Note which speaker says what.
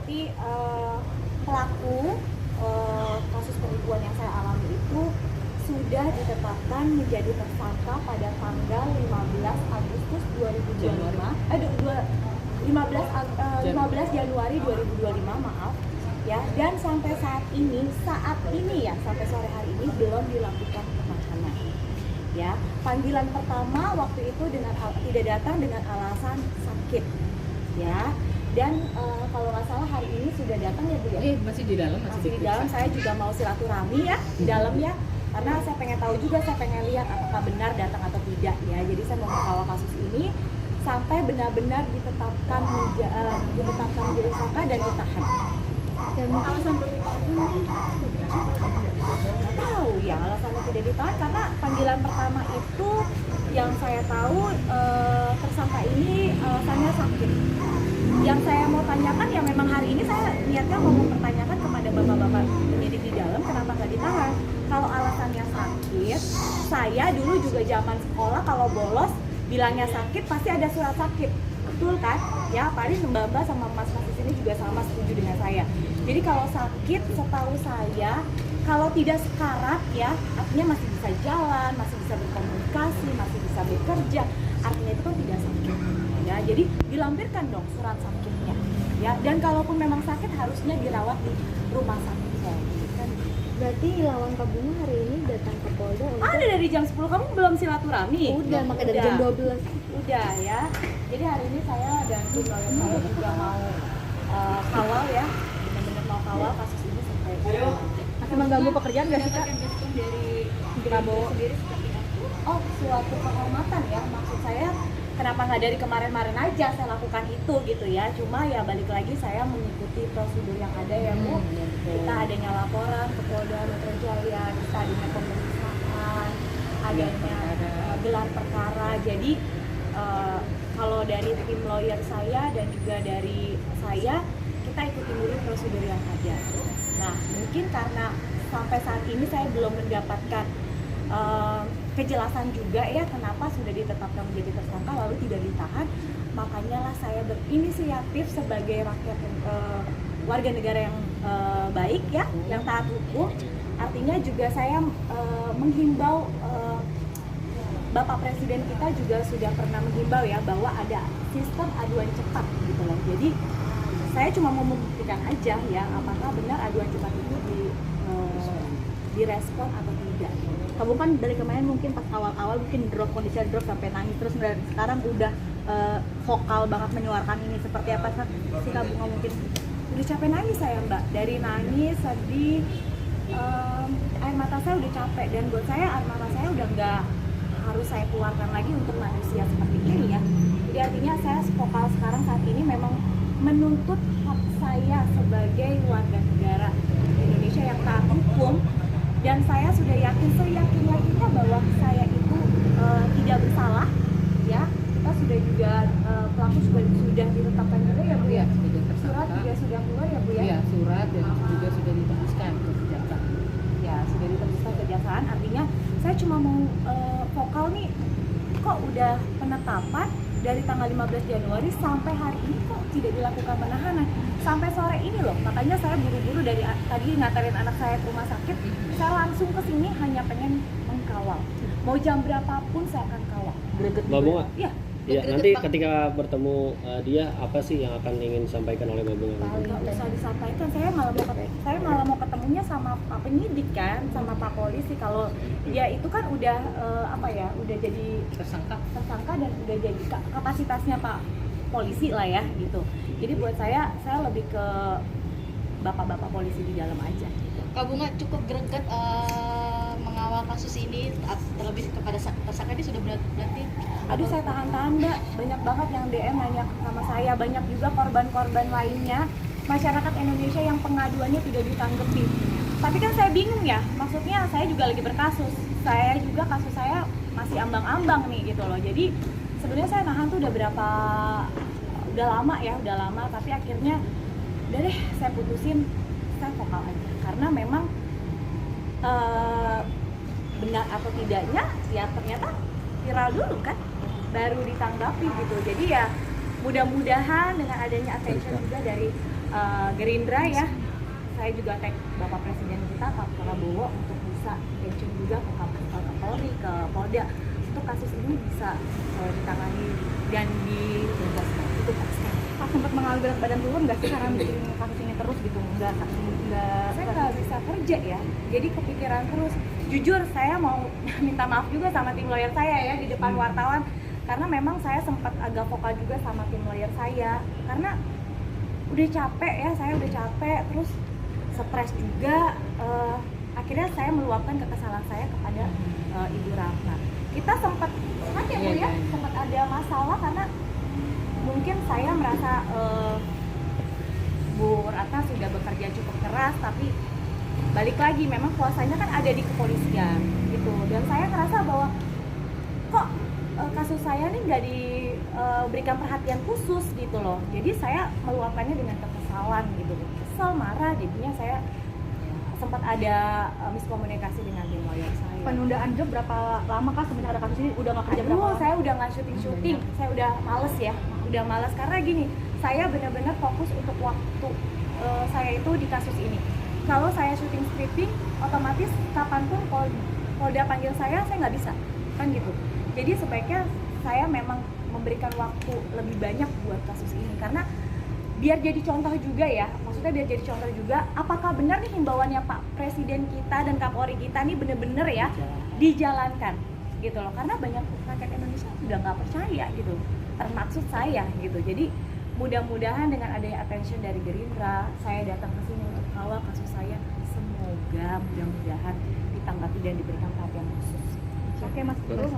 Speaker 1: berarti pelaku kasus penipuan yang saya alami itu sudah ditetapkan menjadi tersangka pada tanggal 15 Agustus 2025. 15 Januari 2025, maaf. Ya, dan sampai saat ini ya, sampai sore hari ini belum dilakukan penahanan. Ya, panggilan pertama waktu itu tidak datang dengan alasan sakit. Ya. Dan kalau nggak salah hari ini sudah datang ya Bu ya?
Speaker 2: Masih di dalam,
Speaker 1: masih di dalam. Saya juga mau silaturahmi ya di dalam ya, karena saya pengen tahu juga, saya pengen lihat apakah benar datang atau tidak ya. Jadi saya mau mengawal kasus ini sampai benar-benar ditetapkan menjadi tersangka dan ditahan. Dan alasan tahu ya alasannya tidak ditahan karena panggilan pertama itu yang saya tahu tersangka ini alasannya sakit. Yang saya mau tanyakan ya memang hari ini saya niatnya mau mempertanyakan kepada bapak-bapak penyidik di dalam kenapa nggak ditahan. Kalau alasannya sakit, saya dulu juga zaman sekolah kalau bolos bilangnya sakit pasti ada surat sakit, betul kan? Ya paling mbak-mbak sama mas-mas di sini juga sama setuju dengan saya. Jadi kalau sakit setahu saya kalau tidak sekarat ya artinya masih bisa jalan, masih bisa berkomunikasi, masih bisa bekerja, artinya itu kan tidak sakit. Ya, jadi dilampirkan dong surat sakitnya ya, dan kalaupun memang sakit harusnya dirawat di rumah sakit ya. Kan
Speaker 3: berarti Ilawan Kabunga hari ini datang ke Polda untuk...
Speaker 1: ada dari jam 10, kamu belum silaturahmi?
Speaker 3: Udah, makanya dari jam 12
Speaker 1: udah ya. Jadi hari ini saya dan tim lawyer saya juga mau kawal ya, benar-benar mau kawal kasus ini sampai
Speaker 3: akan mengganggu pekerjaan nggak sih Kak?
Speaker 1: Dari Prabowo sendiri seperti itu? Oh, suatu kehormatan ya, maksud saya kenapa nggak dari kemarin-kemarin aja saya lakukan itu gitu ya. Cuma ya balik lagi saya mengikuti prosedur yang ada ya Bu. Kita adanya laporan ke Polda Metro Jaya, kita adanya pemeriksaan, adanya gelar perkara. Jadi kalau dari tim lawyer saya dan juga dari saya, kita ikuti dulu prosedur yang ada. Nah mungkin karena sampai saat ini saya belum mendapatkan kejelasan juga ya kenapa sudah ditetapkan menjadi tersangka lalu tidak ditahan, makanya lah saya berinisiatif sebagai rakyat warga negara yang baik ya, yang taat hukum. Artinya juga saya menghimbau Bapak Presiden kita juga sudah pernah menghimbau ya bahwa ada sistem aduan cepat gitu loh. Jadi saya cuma mau membuktikan aja ya apakah benar aduan cepat itu direspon atau tidak.
Speaker 3: Kamu kan dari kemarin mungkin pas awal-awal mungkin kondisinya drop sampai nangis terus, dan sekarang udah vokal banget menyuarakan ini. Seperti apa sih Kabunga mungkin?
Speaker 1: Udah capek nangis saya Mbak, dari nangis, sedih, air mata saya udah capek, dan buat saya air mata saya udah nggak harus saya keluarkan lagi untuk manusia seperti ini ya. Jadi artinya saya vokal sekarang saat ini memang menuntut hak saya sebagai warga negara Indonesia yang taat hukum. Dan saya sudah yakin, seyakin-yakinnya bahwa saya itu tidak bersalah ya. Kita sudah juga pelaku sudah ditetapkan juga ya Bu ya. Surat juga sudah keluar ya Bu ya.
Speaker 2: Iya, surat dan juga sudah ditembuskan ke kejaksaan.
Speaker 1: Ya, sudah ditembuskan ke kejaksaan. Artinya saya cuma mau vokal nih, kok udah penetapan dari tanggal 15 Januari sampai hari ini kok tidak dilakukan penahanan sampai sore ini loh. Makanya saya buru-buru dari tadi nganterin anak saya ke rumah sakit, saya langsung ke sini hanya pengen mengkawal. Mau jam berapapun saya akan kawal.
Speaker 4: Mbak Bunga?
Speaker 1: Iya.
Speaker 4: Ya, nanti ketika bertemu dia apa sih yang akan ingin disampaikan oleh Mbak Bunga?
Speaker 1: Nggak usah disampaikan, saya malah mau ketemunya sama Pak Penyidik kan, sama Pak Polisi. Kalau dia itu kan udah udah jadi tersangka dan udah jadi kapasitasnya Pak Polisi lah ya gitu. Jadi buat saya lebih ke bapak-bapak polisi di dalam aja.
Speaker 5: Kabunga cukup greget mengawal kasus ini, terlebih kepada tersangka ini sudah berarti.
Speaker 1: Aduh saya tahan-tahan Mbak, banyak banget yang DM nanya sama saya, banyak juga korban-korban lainnya, masyarakat Indonesia yang pengaduannya tidak ditanggapi. Tapi kan saya bingung ya, maksudnya saya juga lagi berkasus, saya juga kasus saya masih ambang-ambang nih gitu loh. Jadi sebenarnya saya nahan tuh udah lama, tapi akhirnya udah deh saya putusin, saya vokal aja karena memang benar atau tidaknya ya ternyata viral dulu kan baru ditanggapi gitu. Jadi ya mudah-mudahan dengan adanya attention juga dari Gerindra ya, saya juga tag Bapak Presiden kita Pak Prabowo untuk bisa attention juga ke Kapolri, ke Polda untuk kasus ini bisa ditangani dan dituntaskan. Itu Pak.
Speaker 3: Pak sempat mengalami berat badan turun nggak sih karena bikin kasus ini terus gitu?
Speaker 1: Saya nggak bisa kerja ya, jadi kepikiran terus. Jujur saya mau minta maaf juga sama tim lawyer saya ya di depan wartawan, karena memang saya sempat agak vokal juga sama tim lawyer saya karena udah capek ya, saya udah capek terus stres juga. Akhirnya saya meluapkan kekesalan saya kepada Ibu Ratna. Kita sempat kan ya Bu ya, sempat ada masalah karena mungkin saya merasa Bu Ratna sudah bekerja cukup keras, tapi balik lagi memang kuasanya kan ada di kepolisian gitu, dan saya ngerasa bahwa kok kasus saya nih nggak diberikan perhatian khusus gitu loh. Jadi saya meluapkannya dengan kekesalan gitu, kesel, marah, jadinya saya sempat ada miskomunikasi dengan tim lawyer saya.
Speaker 3: Penundaan job berapa lama kah semenjak ada kasus ini? Udah nggak kerja berapa lama?
Speaker 1: Saya udah nggak syuting, saya udah males ya, udah males karena gini, saya benar-benar fokus untuk waktu saya itu di kasus ini. Kalau saya syuting stripping, otomatis kapanpun Polda panggil saya nggak bisa, kan gitu. Jadi sebaiknya saya memang memberikan waktu lebih banyak buat kasus ini karena biar jadi contoh juga ya, maksudnya biar jadi contoh juga apakah benar nih himbauannya Pak Presiden kita dan Kapolri kita nih bener-bener ya dijalankan gitu loh, karena banyak rakyat Indonesia sudah nggak percaya gitu, termaksud saya gitu. Jadi mudah-mudahan dengan adanya attention dari Gerindra, saya datang ke sini untuk kawal kasus saya, semoga mudah-mudahan ditanggapi dan diberikan perhatian khusus.
Speaker 3: Oke Mas, terus